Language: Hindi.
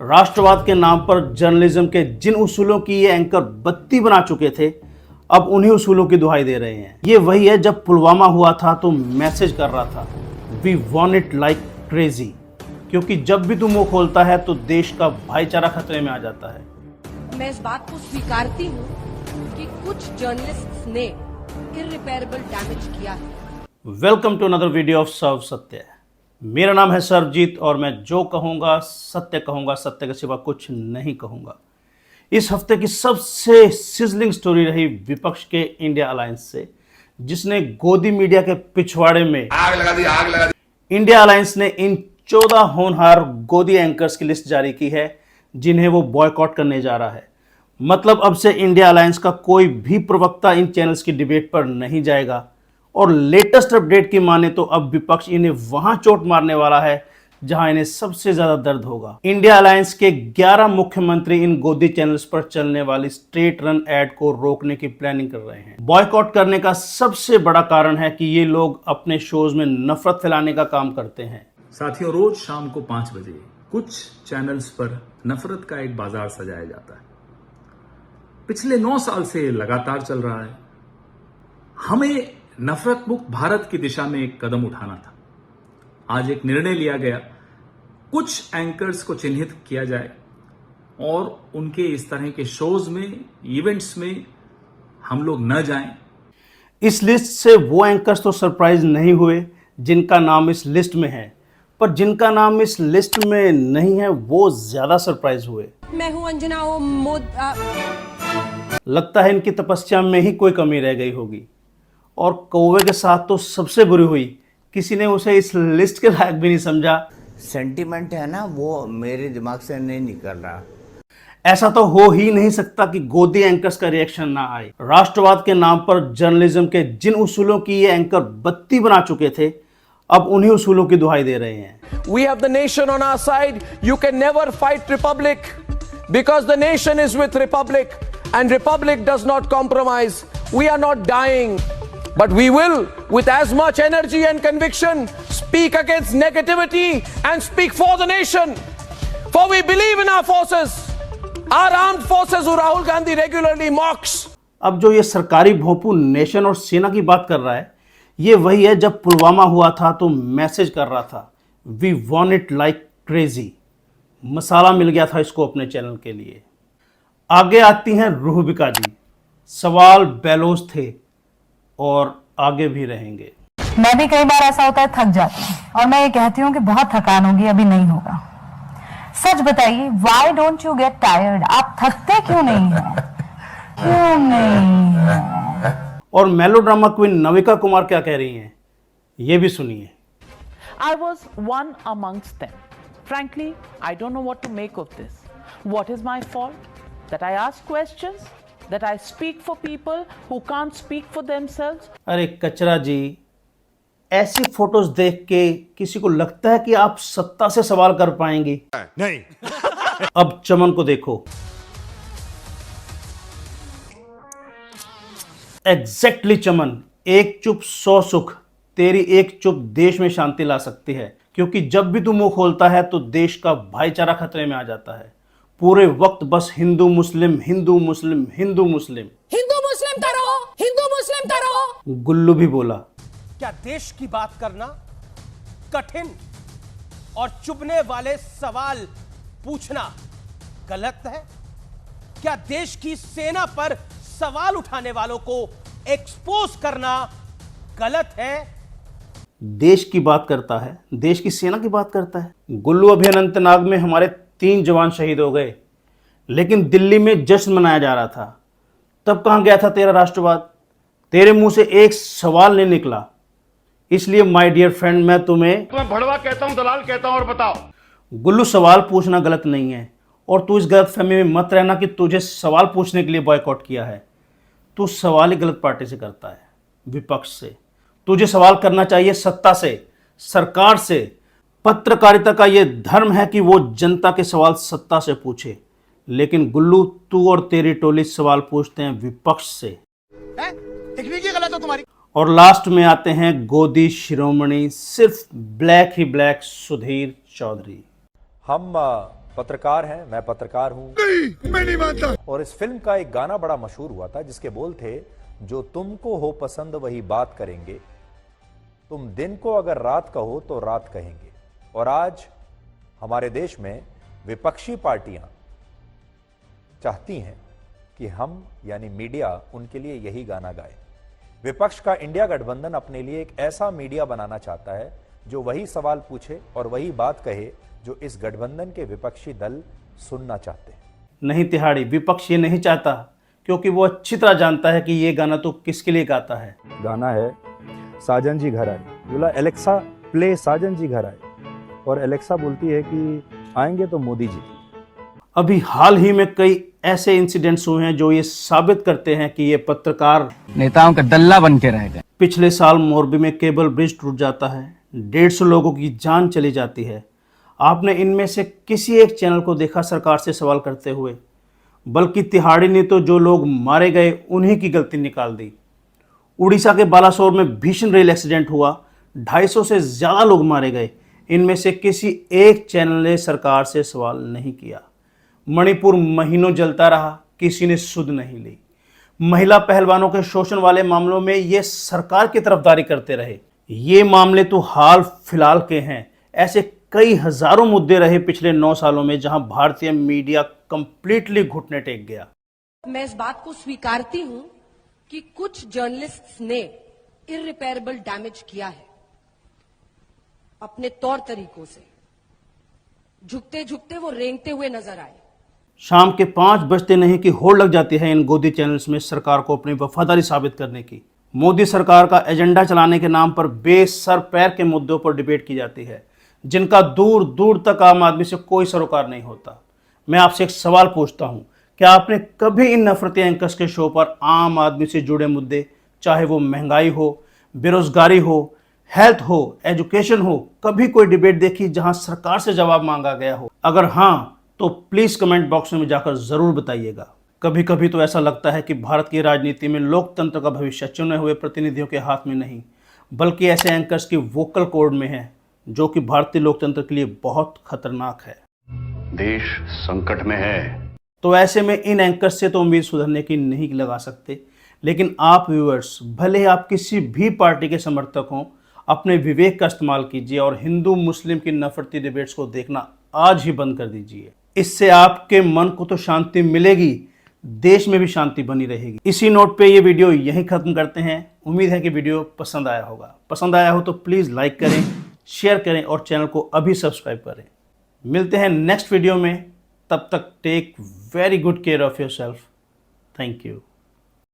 राष्ट्रवाद के नाम पर जर्नलिज्म के जिन उसूलों की ये एंकर बत्ती बना चुके थे, अब उन्हीं उसूलों की दुहाई दे रहे हैं। ये वही है जब पुलवामा हुआ था तो मैसेज कर रहा था, we want it like crazy, क्योंकि जब भी तू मुंह खोलता है तो देश का भाईचारा खतरे में आ जाता है। मैं इस बात को स्वीकारती हूँ कि कुछ जर्नलिस्ट्स ने इररिपेयरेबल डैमेज किया है। Welcome to another video of Sarv Satya. मेरा नाम है सर्वजीत और मैं जो कहूँगा, सत्य के सिवा कुछ नहीं कहूँगा। इस हफ्ते की सबसे सिजलिंग स्टोरी रही विपक्ष के इंडिया अलायंस से, जिसने गोदी मीडिया के पिछवाड़े में आग लगा दी। इंडिया अलायंस ने इन 14 होनहार गोदी एंकर्स की लिस्ट जारी की है जिन्हें वो बॉयकॉट करने जा रहा है। मतलब अब से इंडिया अलायंस का कोई भी प्रवक्ता इन चैनल्स की डिबेट पर नहीं जाएगा। और लेटेस्ट अपडेट की माने तो अब विपक्ष इन्हें वहां चोट मारने वाला है जहां इन्हें सबसे ज्यादा दर्द होगा। इंडिया अलायंस के 11 मुख्यमंत्री इन गोदी चैनल्स पर चलने वाली स्ट्रेट रन एड को रोकने की प्लानिंग कर रहे हैं। बॉयकॉट करने का सबसे बड़ा कारण है कि ये लोग अपने शोज में नफरत फैलाने का काम करते हैं। साथियों, रोज शाम को 5 बजे कुछ चैनल्स पर नफरत का एक बाजार सजाया जाता है। पिछले 9 साल से लगातार चल रहा है। हमें नफरत मुक्त भारत की दिशा में एक कदम उठाना था। आज एक निर्णय लिया गया, कुछ एंकर्स को चिन्हित किया जाए और उनके इस तरह के शोज में, इवेंट्स में हम लोग न जाएं। इस लिस्ट से वो एंकर्स तो सरप्राइज नहीं हुए जिनका नाम इस लिस्ट में है, पर जिनका नाम इस लिस्ट में नहीं है वो ज्यादा सरप्राइज हुए। मैं हूं अंजना लगता है इनकी तपस्या में ही कोई कमी रह गई होगी। और कौवे के साथ तो सबसे बुरी हुई, किसी ने उसे इस लिस्ट के लायक भी नहीं समझा। सेंटिमेंट है ना, वो मेरे दिमाग से नहीं निकल रहा। ऐसा तो हो ही नहीं सकता कि गोदी एंकर्स का रिएक्शन ना आए। राष्ट्रवाद के नाम पर जर्नलिज्म के जिन उसूलों की ये एंकर बत्ती बना चुके थे, अब उन्हीं उसूलों की दुहाई दे रहे हैं। We have the nation on our side. You can never fight Republic because the nation is with Republic and Republic does not compromise. We are not dying, but we will, with as much energy and conviction, speak against negativity and speak for the nation. For we believe in our forces, our armed forces who Rahul Gandhi regularly mocks. अब जो ये सरकारी भोंपू नेशन और सेना की बात कर रहा है, ये वही है जब पुलवामा हुआ था तो मैसेज कर रहा था, we want it like crazy. मसाला मिल गया था इसको अपने चैनल के लिए। आगे आती हैं रूहबिका जी। सवाल बेलोज थे और आगे भी रहेंगे। मैं भी कई बार ऐसा होता है, थक जाती हूँ और मैं ये कहती हूँ कि बहुत थकान होगी, अभी नहीं होगा। सच बताइए, why don't you get tired? आप थकते क्यों नहीं हैं? क्यों नहीं? और मेलोड्रामा क्वीन नविका कुमार क्या कह रही हैं, ये भी सुनिए। I was one amongst them. Frankly, I don't know what to make of this. What is my fault? That I ask questions? That I speak for people who can't speak for themselves? अरे कचरा जी, ऐसी फोटोज देख के किसी को लगता है कि आप सत्ता से सवाल कर पाएंगी? नहीं। अब चमन को देखो, एग्जैक्टली चमन, एक चुप 100 सुख। तेरी एक चुप देश में शांति ला सकती है, क्योंकि जब भी तू मुंह खोलता है तो देश का भाईचारा खतरे में आ जाता है। पूरे वक्त बस हिंदू मुस्लिम, हिंदू मुस्लिम, हिंदू मुस्लिम, हिंदू मुस्लिम करो, हिंदू मुस्लिम करो। गुल्लू भी बोला, क्या देश की बात करना कठिन और चुभने वाले सवाल पूछना गलत है? क्या देश की सेना पर सवाल उठाने वालों को एक्सपोज करना गलत है? देश की बात करता है, देश की सेना की बात करता है। गुल्लू, अभी अनंतनाग में हमारे 3 जवान शहीद हो गए, लेकिन दिल्ली में जश्न मनाया जा रहा था। तब कहां गया था तेरा राष्ट्रवाद? तेरे मुंह से एक सवाल नहीं निकला। इसलिए माय डियर फ्रेंड, मैं तुम्हें भड़वा कहता हूं, दलाल कहता हूं, और बताओ। गुल्लू, सवाल पूछना गलत नहीं है, और तू इस गलतफहमी में मत रहना कि तुझे सवाल पूछने के लिए बॉयकॉट किया है। तू सवाल ही गलत पार्टी से करता है, विपक्ष से। तुझे सवाल करना चाहिए सत्ता से, सरकार से। पत्रकारिता का यह धर्म है कि वो जनता के सवाल सत्ता से पूछे, लेकिन गुल्लू, तू और तेरी टोली सवाल पूछते हैं विपक्ष से। टेक्निक गलत है तुम्हारी। और लास्ट में आते हैं गोदी शिरोमणि, सिर्फ ब्लैक ही ब्लैक, सुधीर चौधरी। हम पत्रकार हैं, मैं पत्रकार हूं। नहीं, मैं नहीं मानता। और इस फिल्म का एक गाना बड़ा मशहूर हुआ था जिसके बोल थे, जो तुमको हो पसंद वही बात करेंगे, तुम दिन को अगर रात कहो तो रात कहेंगे। और आज हमारे देश में विपक्षी पार्टियां चाहती हैं कि हम यानी मीडिया उनके लिए यही गाना गाए। विपक्ष का इंडिया गठबंधन अपने लिए एक ऐसा मीडिया बनाना चाहता है जो वही सवाल पूछे और वही बात कहे जो इस गठबंधन के विपक्षी दल सुनना चाहते हैं। नहीं तिहाड़ी, विपक्ष ये नहीं चाहता क्योंकि वो अच्छी तरह जानता है कि ये गाना तो किसके लिए गाता है। गाना है साजन जी घर आए। बोला एलेक्सा प्ले साजन जी घर आए, और एलेक्सा बोलती है कि आएंगे तो मोदी जी। अभी हाल ही में कई ऐसे इंसिडेंट्स हुए हैं जो ये साबित करते हैं कि ये पत्रकार नेताओं का दल्ला बन के रह गए। पिछले साल मोरबी में केबल ब्रिज टूट जाता है, 150 लोगों की जान चली जाती है। आपने इनमें से किसी एक चैनल को देखा सरकार से सवाल करते हुए? बल्कि तिहाड़ी ने तो जो लोग मारे गए उन्हीं की गलती निकाल दी। उड़ीसा के बालासोर में भीषण रेल एक्सीडेंट हुआ, 250 से ज़्यादा लोग मारे गए। इनमें से किसी एक चैनल ने सरकार से सवाल नहीं किया। मणिपुर महीनों जलता रहा, किसी ने सुध नहीं ली। महिला पहलवानों के शोषण वाले मामलों में ये सरकार की तरफदारी करते रहे। ये मामले तो हाल फिलहाल के हैं, ऐसे कई हजारों मुद्दे रहे पिछले 9 सालों में जहां भारतीय मीडिया कंप्लीटली घुटने टेक गया। मैं इस बात को स्वीकारती हूं कि कुछ जर्नलिस्ट्स ने इररिपेयरेबल डैमेज किया है अपने तौर तरीकों से। झुकते झुकते वो रेंगते हुए नजर आए। शाम के 5 बजते नहीं कि होड़ लग जाती है इन गोदी चैनल्स में सरकार को अपनी वफादारी साबित करने की। मोदी सरकार का एजेंडा चलाने के नाम पर बेसर पैर के मुद्दों पर डिबेट की जाती है जिनका दूर दूर तक आम आदमी से कोई सरोकार नहीं होता। मैं आपसे एक सवाल पूछता हूं, क्या आपने कभी इन नफरती एंकर्स के शो पर आम आदमी से जुड़े मुद्दे, चाहे वो महंगाई हो, बेरोजगारी हो, हेल्थ हो, एजुकेशन हो, कभी कोई डिबेट देखी जहां सरकार से जवाब मांगा गया हो? अगर हाँ तो प्लीज कमेंट बॉक्स में जाकर जरूर बताइएगा। कभी कभी तो ऐसा लगता है कि भारत की राजनीति में लोकतंत्र का भविष्य चुने हुए प्रतिनिधियों के हाथ में नहीं, बल्कि ऐसे एंकर्स की वोकल कोड में है, जो कि भारतीय लोकतंत्र के लिए बहुत खतरनाक है। देश संकट में है, तो ऐसे में इन एंकर्स से तो उम्मीद सुधरने की नहीं लगा सकते। लेकिन आप व्यूअर्स, भले ही आप किसी भी पार्टी के समर्थक हों, अपने विवेक का इस्तेमाल कीजिए और हिंदू मुस्लिम की नफरती डिबेट्स को देखना आज ही बंद कर दीजिए। इससे आपके मन को तो शांति मिलेगी, देश में भी शांति बनी रहेगी। इसी नोट पे ये वीडियो यहीं खत्म करते हैं। उम्मीद है कि वीडियो पसंद आया होगा। पसंद आया हो तो प्लीज़ लाइक करें, शेयर करें और चैनल को अभी सब्सक्राइब करें। मिलते हैं नेक्स्ट वीडियो में, तब तक take very good care of yourself. Thank you.